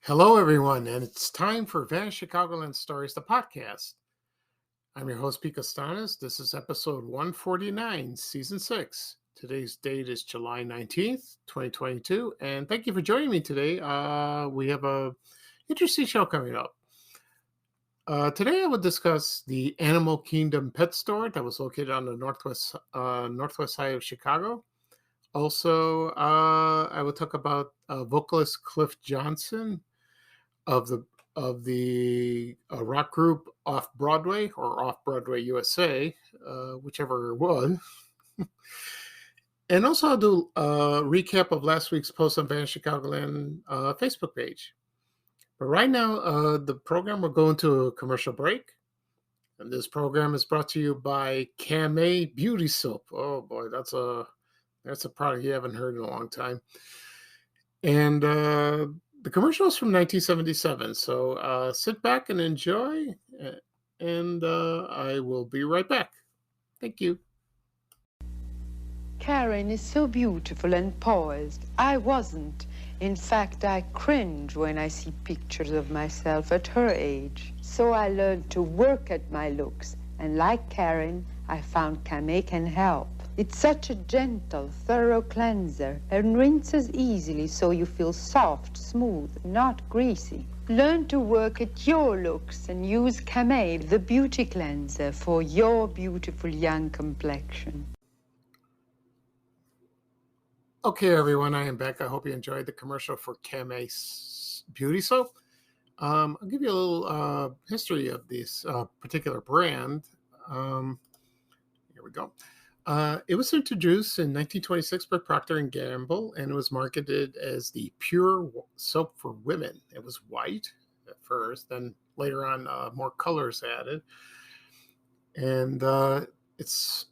Hello, everyone, and it's time for Van Chicagoland Stories, the podcast. I'm your host, Pete Costanas. This is episode 149, season 6. Today's date is July 19th, 2022, and thank you for joining me today. We have a interesting show coming up. Today, I will discuss the Animal Kingdom pet store that was located on the northwest side of Chicago. Also, I will talk about vocalist Cliff Johnson of the rock group Off Broadway or Off Broadway USA, whichever it was. And also I'll do a recap of last week's post on Van Chicagoland Facebook page. But right now, the program will go into a commercial break. And this program is brought to you by Camay Beauty Soap. Oh boy, that's a product you haven't heard in a long time. And the commercial is from 1977. So sit back and enjoy. And I will be right back. Thank you. Karen is so beautiful and poised. I wasn't. In fact, I cringe when I see pictures of myself at her age. So I learned to work at my looks. And like Karen, I found Camay can help. It's such a gentle, thorough cleanser and rinses easily so you feel soft, smooth, not greasy. Learn to work at your looks and use Camay, the beauty cleanser, for your beautiful young complexion. Okay, everyone, I am back. I hope you enjoyed the commercial for Camay Beauty Soap. I'll give you a little history of this particular brand. Here we go. It was introduced in 1926 by Procter & Gamble, and it was marketed as the pure soap for women. It was white at first, then later on more colors added. And its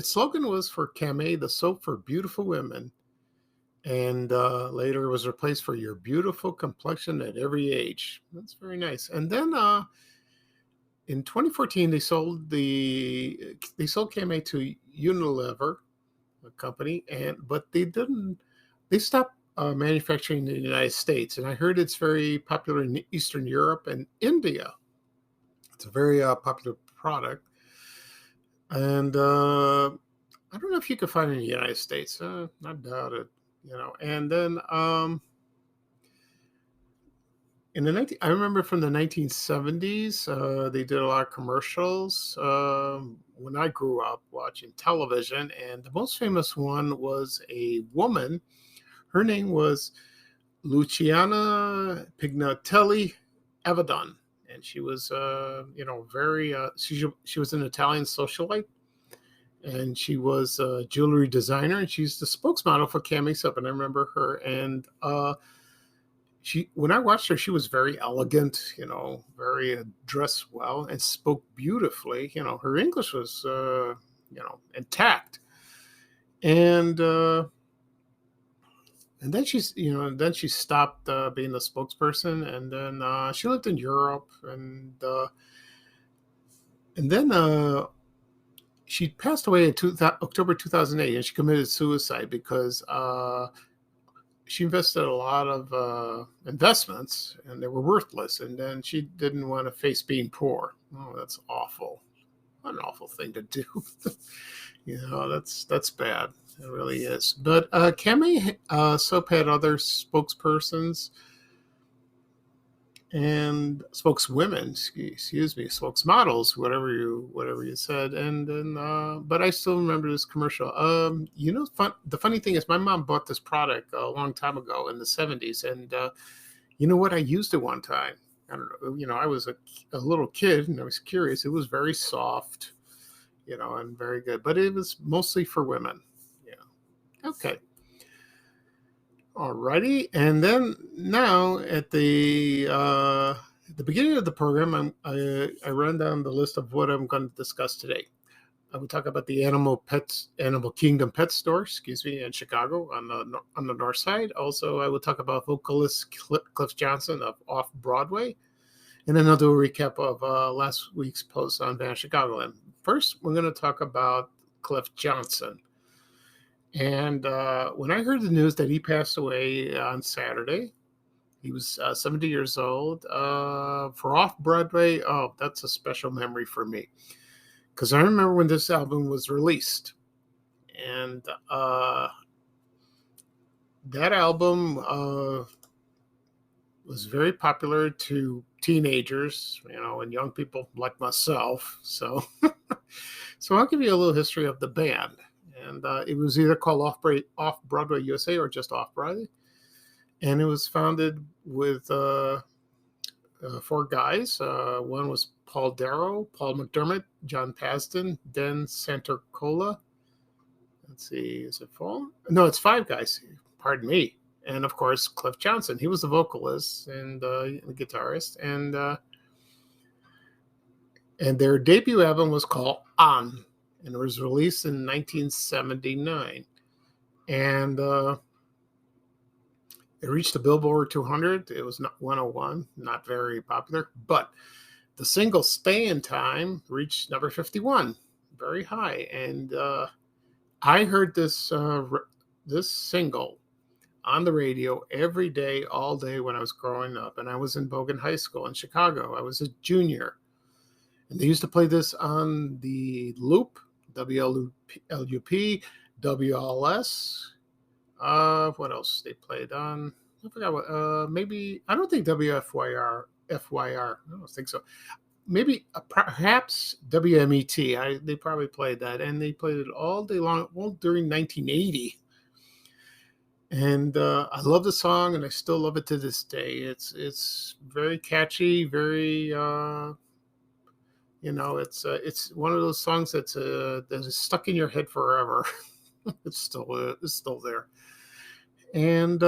slogan was for Camay, the soap for beautiful women. And later it was replaced for your beautiful complexion at every age. That's very nice. And then in 2014, they sold Camay to Unilever, a company, but they stopped manufacturing in the United States. And I heard it's very popular in Eastern Europe and India. It's a very popular product. And I don't know if you can find it in the United States. I doubt it, And then I remember from the 1970s, they did a lot of commercials when I grew up watching television, and the most famous one was a woman. Her name was Luciana Pignatelli Avedon, and she was, very. She was an Italian socialite, and she was a jewelry designer, and she's the spokesmodel for Camay Soap. And I remember her, and when I watched her, she was very elegant, very dressed well and spoke beautifully. Her English was, intact. And then she stopped being the spokesperson, and then she lived in Europe, and then she passed away in October 2008, and she committed suicide because she invested a lot of investments, and they were worthless. And then she didn't want to face being poor. Oh, that's awful. What an awful thing to do. That's bad. It really is. But Camay Soap had other spokespersons and spokeswomen, excuse me, spokesmodels, whatever you said. And then, but I still remember this commercial. The funny thing is, my mom bought this product a long time ago in the 70s, and you know what? I used it one time. I don't know. I was a little kid, and I was curious. It was very soft, and very good, but it was mostly for women. Yeah. Okay. Alrighty, and then now at the beginning of the program, I run down the list of what I'm going to discuss today. I will talk about the Animal Kingdom pet store, in Chicago on the north side. Also, I will talk about vocalist Cliff Johnson of Off Broadway, and then I'll do a recap of last week's post on Van Chicagoland. First, we're going to talk about Cliff Johnson. And when I heard the news that he passed away on Saturday, He was 70 years old. For Off Broadway, oh, that's a special memory for me because I remember when this album was released, and that album was very popular to teenagers, and young people like myself. So, so I'll give you a little history of the band, and it was either called Off Broadway USA or just Off Broadway, and it was founded with four guys. One was Paul Darrow, Paul McDermott, John Pasden, Dan Santorcola. Let's see, is it four? No, it's five guys. Pardon me. And of course, Cliff Johnson. He was the vocalist and the guitarist. And their debut album was called On, and it was released in 1979. And it reached the Billboard 200. It was not 101, not very popular, but the single "Stay in Time" reached number 51, very high. And I heard this single on the radio every day, all day when I was growing up. And I was in Bogan High School in Chicago. I was a junior. And they used to play this on the Loop, WLUP, WLS. What else they played on? I forgot what. Maybe, I don't think WFYR. FYR. I don't think so. Maybe perhaps WMET. They probably played that, and they played it all day long, well, during 1980. And I love the song, and I still love it to this day. It's very catchy, very it's one of those songs that is stuck in your head forever. It's still there. And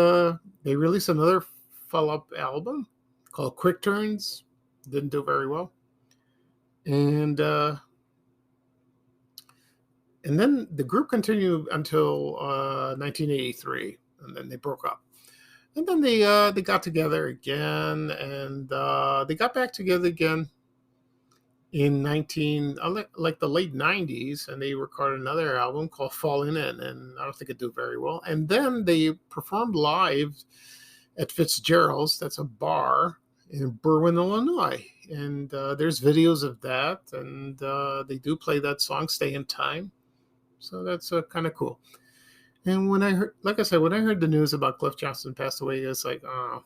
they released another follow-up album called Quick Turns. Didn't do very well. And then the group continued until 1983, and then they broke up. And then they got together again, and they got back together again in like the late 90s, and they recorded another album called Falling In, and I don't think it did very well. And then they performed live at Fitzgerald's, that's a bar in Berwyn, Illinois. And there's videos of that, and they do play that song, Stay in Time. So that's kind of cool. And when I heard the news about Cliff Johnson passed away, it's like, oh,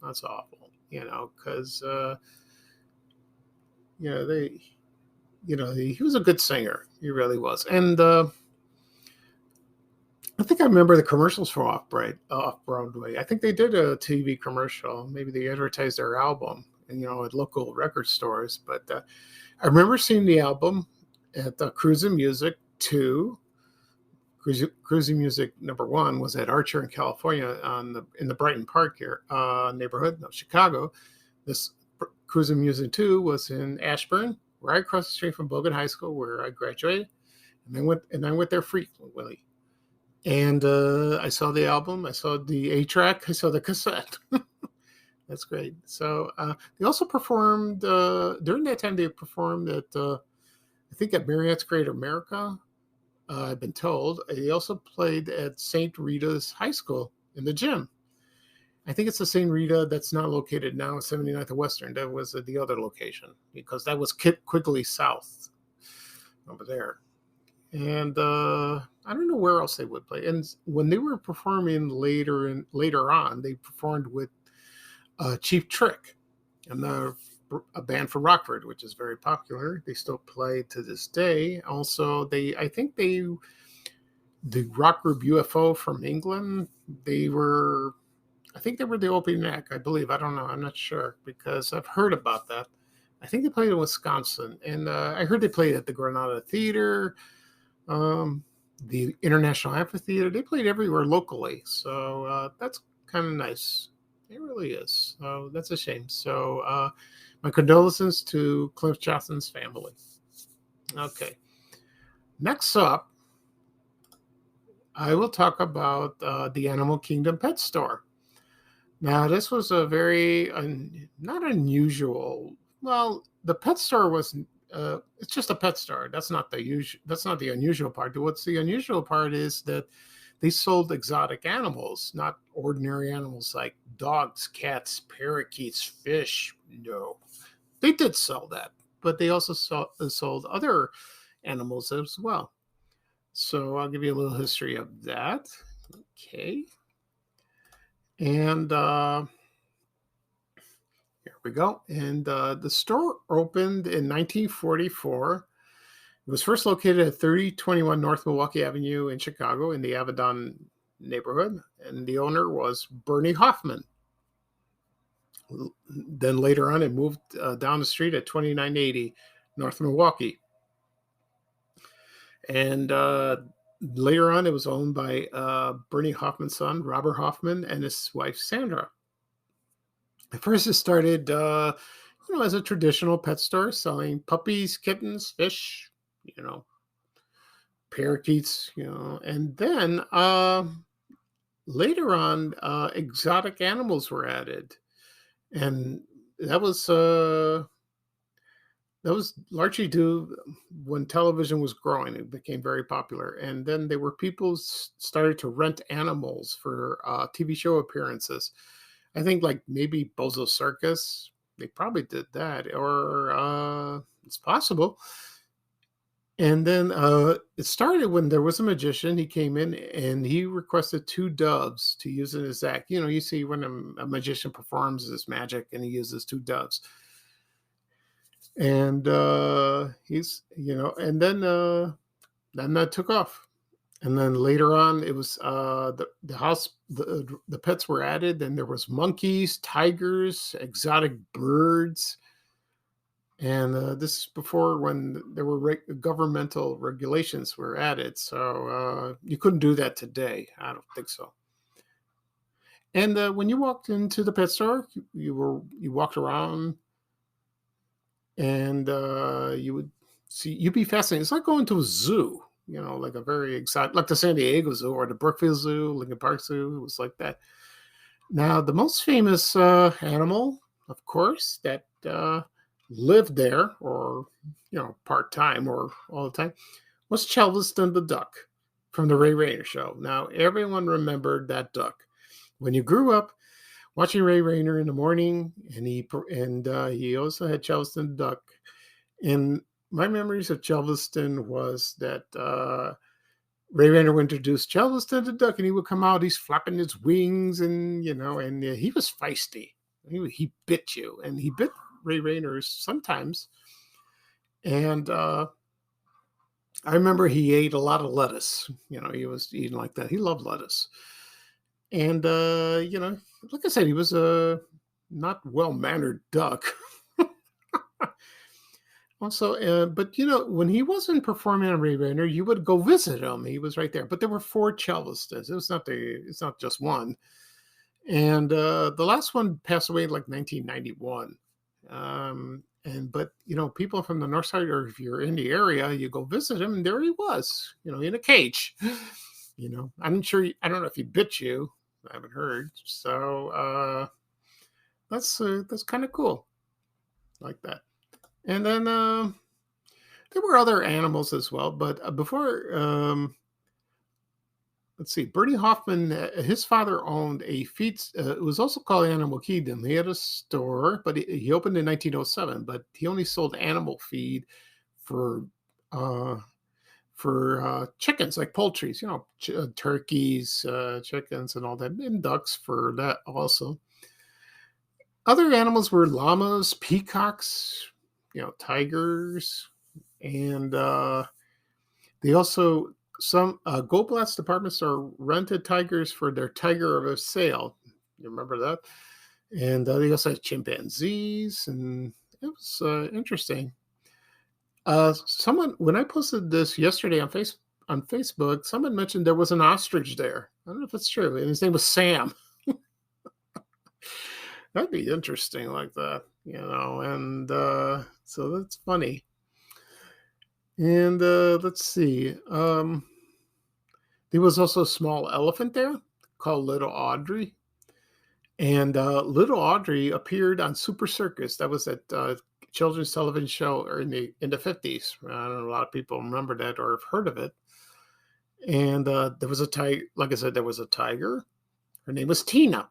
that's awful, because he was a good singer. He really was. And I think I remember the commercials for Off Broadway. I think they did a TV commercial. Maybe they advertised their album, at local record stores. But I remember seeing the album at Cruising Music 2. Cruising Music number 1 was at Archer in California in the Brighton Park here neighborhood of Chicago. This Cruising Music 2 was in Ashburn, right across the street from Bogan High School, where I graduated, and I went there frequently. And I saw the album, I saw the 8-track, I saw the cassette. That's great. So they also performed during that time. They performed at I think at Marriott's Great America. I've been told. They also played at St. Rita's High School in the gym. I think it's the St. Rita that's not located now at 79th and Western. That was the other location, because that was Quigley South over there. And I don't know where else they would play. And when they were performing later on, they performed with Cheap Trick, and a band from Rockford, which is very popular. They still play to this day. Also, the rock group UFO from England, I think they were the opening act, I believe. I don't know. I'm not sure, because I've heard about that. I think they played in Wisconsin, and I heard they played at the Granada Theater, the International Amphitheater. They played everywhere locally, so that's kind of nice. It really is. So that's a shame. So my condolences to Cliff Johnson's family. Okay. Next up, I will talk about the Animal Kingdom Pet Store. Now, this was a very not unusual. Well, the pet store was it's just a pet store. That's not the unusual part. What's the unusual part is that they sold exotic animals, not ordinary animals like dogs, cats, parakeets, fish. No, they did sell that, but they also sold other animals as well. So I'll give you a little history of that. Okay. And here we go. And the store opened in 1944. It was first located at 3021 North Milwaukee Avenue in Chicago in the Avedon neighborhood. And the owner was Bernie Hoffman. Then later on, it moved down the street at 2980 North Milwaukee. And later on, it was owned by Bernie Hoffman's son, Robert Hoffman, and his wife, Sandra. At first, it started, as a traditional pet store selling puppies, kittens, fish, parakeets, and then later on, exotic animals were added, and that was largely due when television was growing. It became very popular, and then there were people started to rent animals for TV show appearances. I think like maybe Bozo Circus, they probably did that, or it's possible. And then it started when there was a magician. He came in and he requested two doves to use in his act. You see when a magician performs his magic and he uses two doves. And and then that took off. And then later on, it was the house, the pets were added, and there was monkeys, tigers, exotic birds. And this is before when there were governmental regulations were added. So you couldn't do that today. I don't think so. And when you walked into the pet store, you walked around, and you'd be fascinated. It's like going to a zoo, like a very exciting, like the San Diego Zoo or the Brookfield Zoo, Lincoln Park Zoo. It was like that. Now, the most famous animal, of course, that lived there, or part-time or all the time, was Chelveston the duck from the Ray Rayner show. Now, everyone remembered that duck. When you grew up watching Ray Rayner in the morning, and he also had Chelveston the duck. And my memories of Chelveston was that Ray Rayner would introduce Chelveston the duck, and he would come out, he's flapping his wings, and he was feisty. He bit you, and he bit Ray Rayner sometimes. And I remember he ate a lot of lettuce. He was eating like that. He loved lettuce. And, like I said, he was a not well-mannered duck. Also, but, when he wasn't performing on Ray Rayner, you would go visit him. He was right there. But there were 4 Chelvestons. It's not just one. And the last one passed away in like 1991. But people from the north side, or if you're in the area, you go visit him, and there he was, in a cage. I'm sure. I don't know if he bit you. I haven't heard. So that's kind of cool, like that. And then there were other animals as well. But before, let's see, Bernie Hoffman, his father owned a feed. It was also called Animal Kingdom. He had a store, but he opened in 1907. But he only sold animal feed for chickens, like poultry, turkeys, chickens, and all that, and ducks for that also. Other animals were llamas, peacocks, tigers, and they also. Some Goldblatt's department store rented tigers for their Tiger of a Sale. You remember that? And they also had chimpanzees, and it was interesting. When I posted this yesterday on Facebook, someone mentioned there was an ostrich there. I don't know if it's true. And his name was Sam. That'd be interesting, like that, And so that's funny. And let's see. There was also a small elephant there called Little Audrey. And Little Audrey appeared on Super Circus. That was a children's television show in the 50s. I don't know, a lot of people remember that or have heard of it. And there was a tiger. Like I said, there was a tiger. Her name was Tina,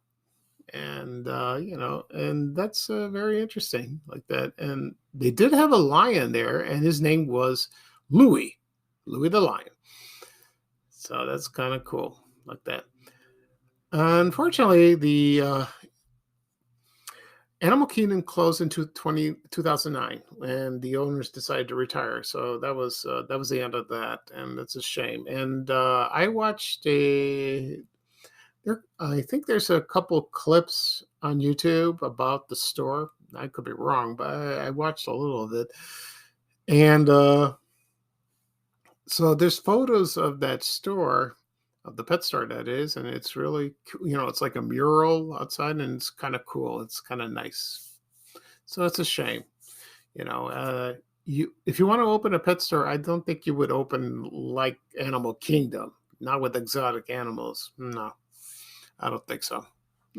and and that's very interesting, like that. And they did have a lion there, and his name was Louis, Louis the lion. So that's kind of cool, like that. Unfortunately, the Animal Kingdom closed in 2009, and the owners decided to retire. So that was the end of that, and that's a shame. And I watched I think there's a couple clips on YouTube about the store. I could be wrong, but I watched a little of it, and so there's photos of that store, of the pet store that is, and it's really, it's like a mural outside, and it's kind of cool. It's kind of nice. So it's a shame, you know. You if you want to open a pet store, I don't think you would open like Animal Kingdom, not with exotic animals. No, I don't think so.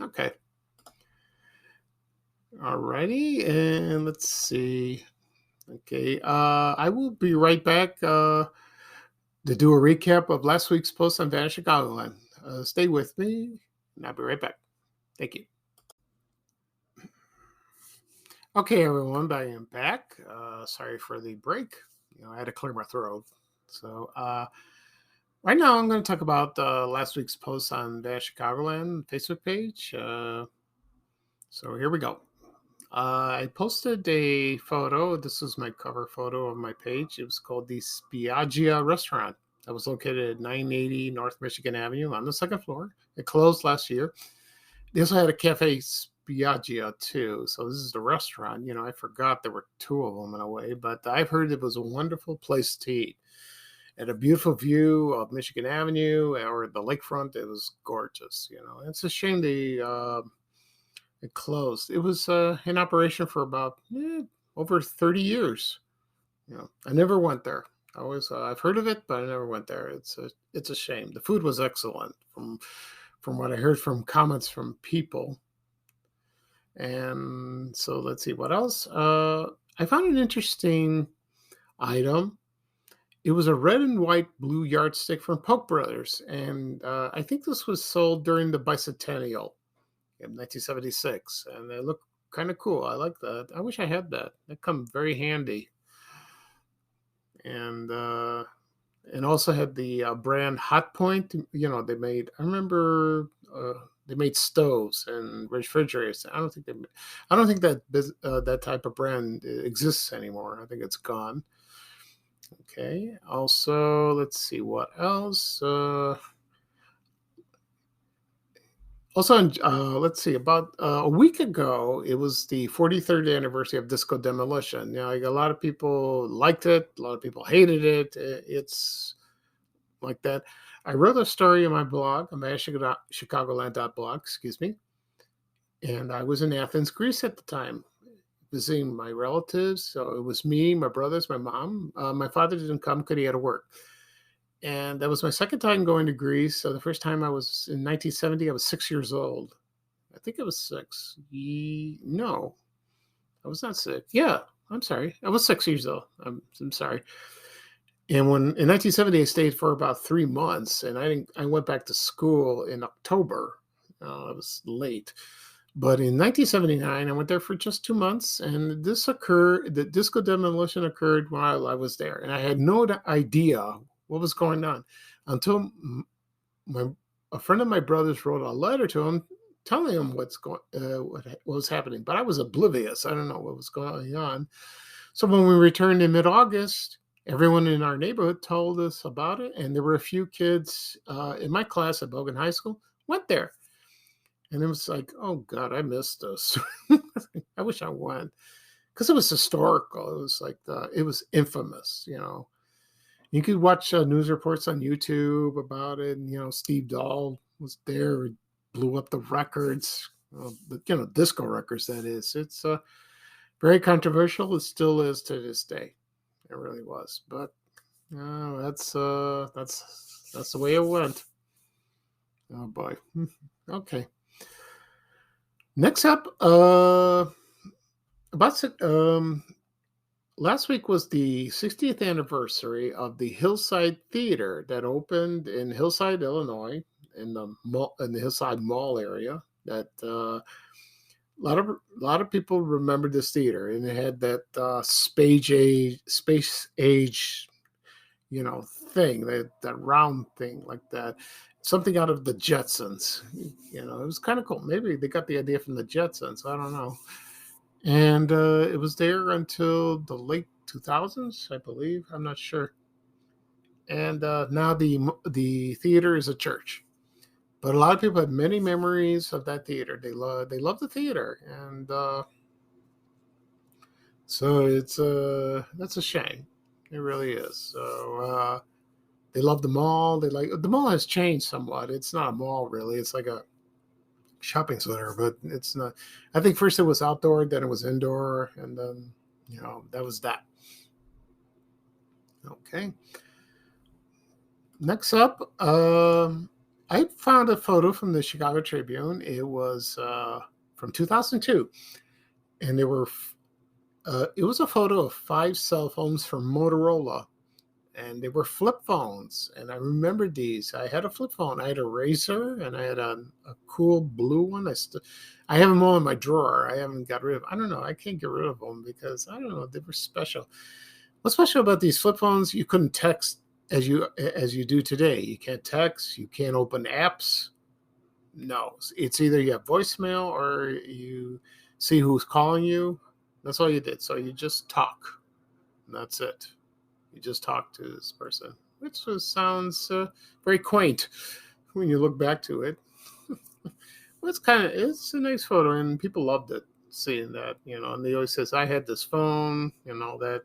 Okay, alrighty, and let's see. Okay, I will be right back. To do a recap of last week's post on Vanish Chicagoland. Stay with me, and I'll be right back. Thank you. Okay, everyone, I am back. Sorry for the break. I had to clear my throat. So, right now, I'm going to talk about last week's post on Vanish Chicagoland Facebook page. So, here we go. I posted a photo. This is my cover photo of my page. It was called the Spiaggia Restaurant. That was located at 980 North Michigan Avenue on the second floor. It closed last year. They also had a cafe Spiaggia too. So this is the restaurant. I forgot there were two of them in a way, but I've heard it was a wonderful place to eat. Had a beautiful view of Michigan Avenue or the lakefront. It was gorgeous. It's a shame it closed. It was in operation for about over 30 years. I never went there. I've heard of it, but I never went there. It's a shame. The food was excellent from what I heard from comments from people. And so let's see what else. I found an interesting item. It was a red and white blue yardstick from Polk Brothers, and I think this was sold during the bicentennial in 1976, and they look kind of cool. I like that. I wish I had that. That come very handy. And also had the brand Hot Point. They made. I remember they made stoves and refrigerators. I don't think that type of brand exists anymore. I think it's gone. Okay. Also, let's see what else. Let's see. About a week ago, it was the 43rd anniversary of Disco Demolition. Like a lot of people liked it, a lot of people hated it. It's like that. I wrote a story in my blog, Chicagoland.blog, excuse me. And I was in Athens, Greece at the time, visiting my relatives. So it was me, my brothers, my mom. My father didn't come because he had to work. And that was my second time going to Greece. So the first time I was in 1970, I was 6 years old. I think I was six. No, I was not six. Yeah, I'm sorry. I was 6 years old. I'm sorry. And in 1970, I stayed for about 3 months, and I went back to school in October. I was late. But in 1979, I went there for just 2 months, and the Disco Demolition occurred while I was there. And I had no idea what was going on until a friend of my brother's wrote a letter to him telling him what was happening. But I was oblivious. I don't know what was going on. So when we returned in mid-August, everyone in our neighborhood told us about it, and there were a few kids in my class at Bogan High School went there. And it was like, oh, God, I missed this. I wish I went. Because it was historical. It was like, it was infamous, You could watch news reports on YouTube about it. And, Steve Dahl was there. He blew up the records, disco records, that is. It's very controversial. It still is to this day. It really was. But that's the way it went. Oh, boy. Okay. Next up, about last week was the 60th anniversary of the Hillside Theater that opened in Hillside, Illinois, in the Hillside Mall area. That a lot of people remember this theater, and it had that space age thing, that round thing like that, something out of the Jetsons. It was kind of cool. Maybe they got the idea from the Jetsons. I don't know. And it was there until the late 2000s, I believe. I'm not sure. And now the theater is a church. But a lot of people have many memories of that theater. They love the theater, and so it's that's a shame. It really is. So they love the mall. The mall has changed somewhat. It's not a mall really. It's like a shopping center, but it's not. I think first it was outdoor, then it was indoor, and then that was that. Okay. Next up, I found a photo from the Chicago Tribune. It was from 2002, and it was a photo of 5 cell phones from Motorola, and they were flip phones. And I remember these. I had a flip phone. I had a Razor, and I had a cool blue one. I have them all in my drawer. I haven't got rid of. I don't know. I can't get rid of them because I don't know. They were special. What's special about these flip phones? You couldn't text as you do today. You can't text. You can't open apps. No, it's either you have voicemail or you see who's calling you. That's all you did. So you just talk. And that's it. You just talk to this person, which sounds very quaint when you look back to it. Well, it's a nice photo, and people loved it, seeing that, and they always says, I had this phone, that,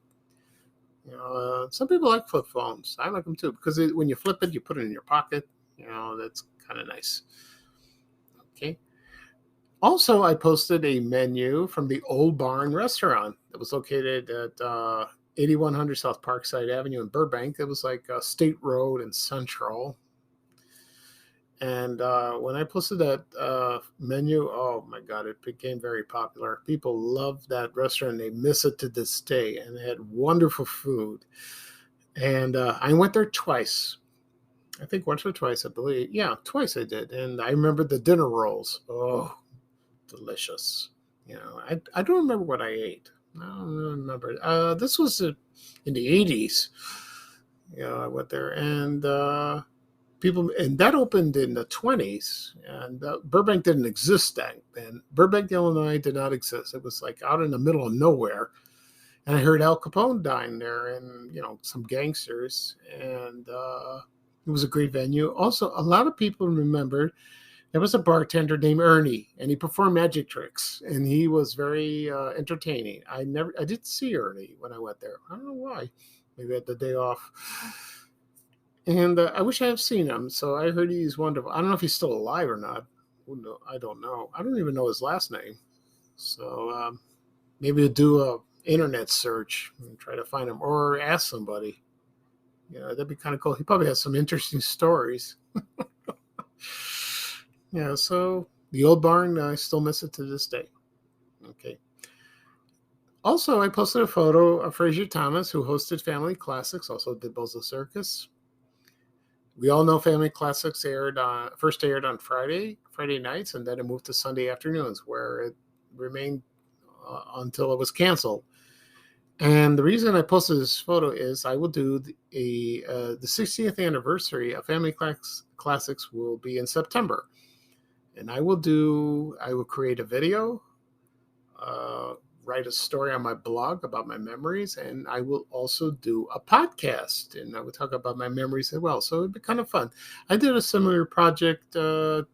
some people like flip phones. I like them too, because when you flip it, you put it in your pocket, that's kind of nice. Okay. Also, I posted a menu from the Old Barn Restaurant that was located at 8100 South Parkside Avenue in Burbank. It was like State Road and Central. And when I posted that menu, oh my God, it became very popular. People love that restaurant. They miss it to this day. And they had wonderful food. And I went there twice. I think once or twice, I believe. Yeah, twice I did. And I remember the dinner rolls. Oh, delicious. I don't remember what I ate. I don't remember. This was in the 80s. I went there, and that opened in the 20s, and Burbank didn't exist then. Burbank, Illinois did not exist. It was like out in the middle of nowhere. And I heard Al Capone dying there, and some gangsters, and it was a great venue. Also, a lot of people remembered there was a bartender named Ernie, and he performed magic tricks, and he was very entertaining. I didn't see Ernie when I went there. I don't know why. Maybe I had the day off. And I wish I had seen him. So I heard he's wonderful. I don't know if he's still alive or not. I don't know. I don't even know his last name. So maybe we'll do a internet search and try to find him, or ask somebody. That'd be kind of cool. He probably has some interesting stories. Yeah, so the Old Barn, I still miss it to this day. Okay. Also, I posted a photo of Frazier Thomas, who hosted Family Classics, also did Bozo Circus. We all know Family Classics first aired on Friday nights, and then it moved to Sunday afternoons, where it remained until it was canceled. And the reason I posted this photo is I will do the 60th anniversary of Family Classics will be in September. And I will create a video, write a story on my blog about my memories, and I will also do a podcast, and I will talk about my memories as well. So it'd be kind of fun. I did a similar project 2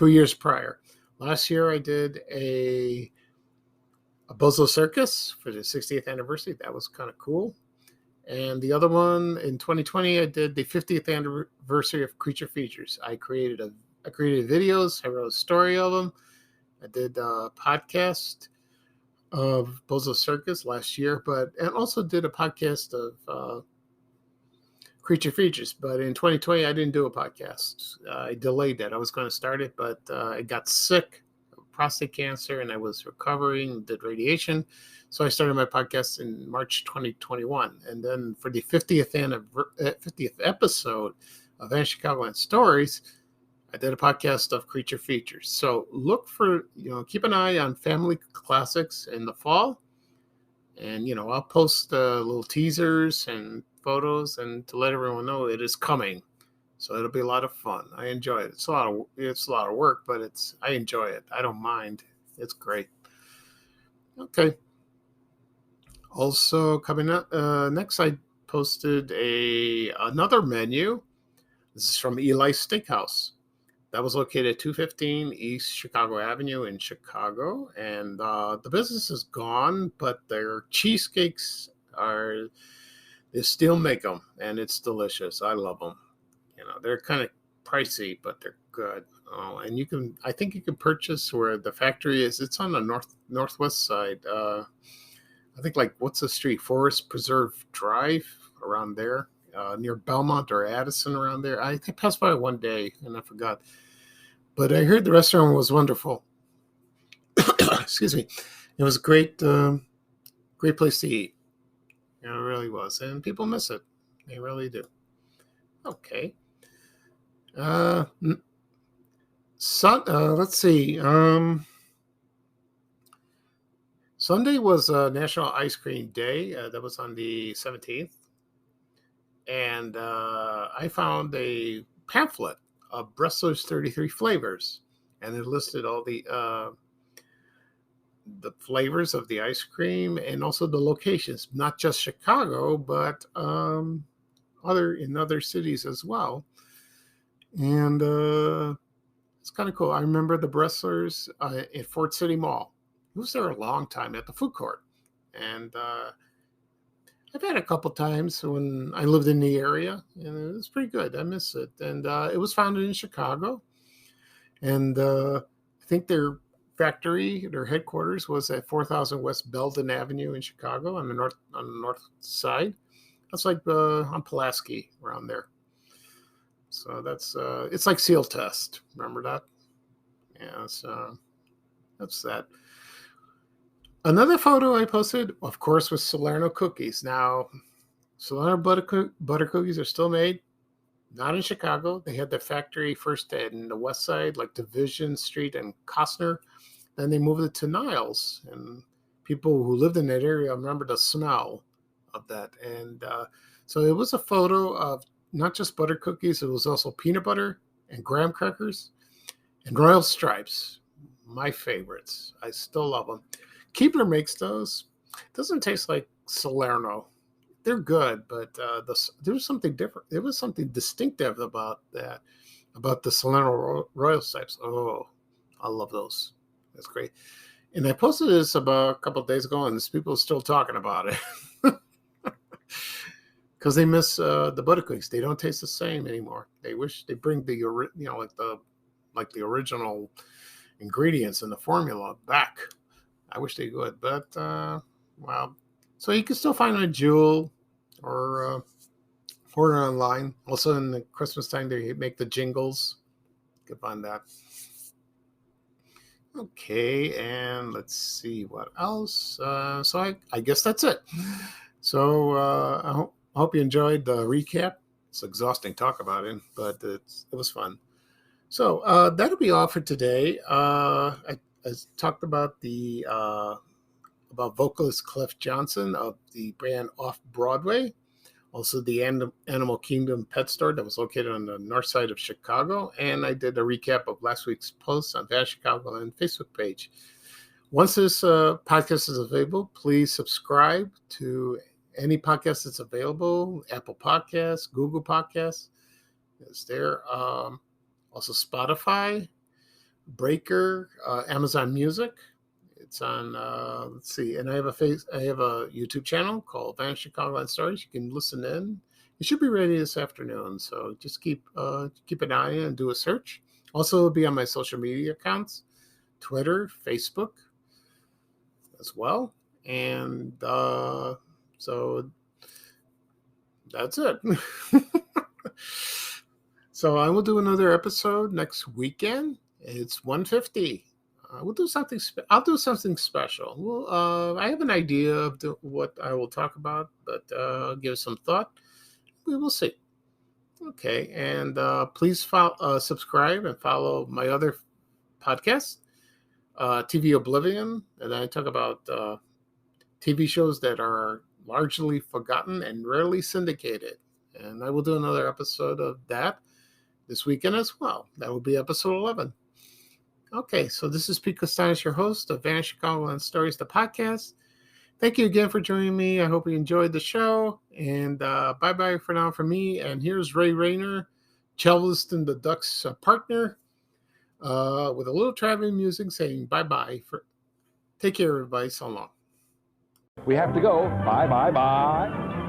years prior. Last year I did a Bozo Circus for the 60th anniversary. That was kind of cool. And the other one in 2020, I did the 50th anniversary of Creature Features. I created videos. I wrote a story of them. I did a podcast of Bozo Circus last year, and also did a podcast of Creature Features. But in 2020, I didn't do a podcast. I delayed that. I was going to start it, but I got sick prostate cancer, and I was recovering, did radiation. So I started my podcast in March 2021. And then for the 50th episode of Chicagoland Stories, I did a podcast of creature features. So look for, keep an eye on family classics in the fall. And, I'll post little teasers and photos and to let everyone know it is coming. So it'll be a lot of fun. I enjoy it. It's a lot of work, but I enjoy it. I don't mind. It's great. Okay. Also coming up next, I posted another menu. This is from Eli's Steakhouse. That was located at 215 East Chicago Avenue in Chicago. And the business is gone, but their cheesecakes they still make them, and it's delicious. I love them. They're kind of pricey, but they're good. Oh, and I think you can purchase where the factory is. It's on the northwest side. I think what's the street? Forest Preserve Drive, around there, near Belmont or Addison, around there. I passed by one day and I forgot. But I heard the restaurant was wonderful. Excuse me. It was a great place to eat. It really was. And people miss it. They really do. Okay. Let's see. Sunday was National Ice Cream Day. That was on the 17th. And I found a pamphlet of Bressler's 33 flavors. And it listed all the flavors of the ice cream and also the locations, not just Chicago, but in other cities as well. And it's kind of cool. I remember the Bresslers at Fort City Mall. It was there a long time at the food court. And I've had a couple times when I lived in the area, and it was pretty good. I miss it. And it was founded in Chicago. And I think their headquarters was at 4000 West Belden Avenue in Chicago on the north side. That's on Pulaski, around there. So that's it's like Seal Test. Remember that? Yeah, so that's that. Another photo I posted, of course, was Salerno cookies. Now, Salerno butter cookies are still made, not in Chicago. They had their factory first in the west side, like Division Street and Costner. Then they moved it to Niles, and people who lived in that area remember the smell of that. And so it was a photo of not just butter cookies, it was also peanut butter and graham crackers and Royal Stripes, my favorites. I still love them. Keebler makes those. It doesn't taste like Salerno. They're good, but there was something different. There was something distinctive about that, about the Salerno Royal Stripes. Oh, I love those. That's great. And I posted this about a couple of days ago, and people are still talking about it. Because they miss the butter cookies. They don't taste the same anymore. They wish they bring the the original ingredients in the formula back. I wish they would, but well. So you can still find them at Jewel or order online. Also in the Christmas time, they make the jingles. You can find that. Okay, and let's see what else. So I guess that's it. So I hope you enjoyed the recap. It's exhausting talk about it, but it was fun. So that'll be all for today. I talked about about vocalist Cliff Johnson of the band Off Broadway, also the Animal Kingdom pet store that was located on the north side of Chicago, and I did a recap of last week's post on Van Chicagoland Facebook page. Once this podcast is available, please subscribe to any podcast that's available. Apple Podcasts, Google Podcasts is there. Also Spotify, Breaker, Amazon Music. It's on. Let's see, and I have a YouTube channel called Van Chicagoland Stories. You can listen in. It should be ready this afternoon. So just keep an eye and do a search. Also, it'll be on my social media accounts, Twitter, Facebook, as well, and so that's it. So I will do another episode next weekend. It's 150 We'll do something. I'll do something special. I have an idea of what I will talk about, but give it some thought. We will see. Okay, and please subscribe and follow my other podcasts, TV Oblivion, and I talk about TV shows that are largely forgotten and rarely syndicated. And I will do another episode of that this weekend as well. That will be episode 11. Okay, so this is Pete Costanis, your host of Vanished Chicagoland Stories, the podcast. Thank you again for joining me. I hope you enjoyed the show. And bye-bye for now from me. And here's Ray Rayner, Chelveston the Ducks partner, with a little traveling music saying bye-bye. Take care, everybody. So long. We have to go. Bye, bye, bye.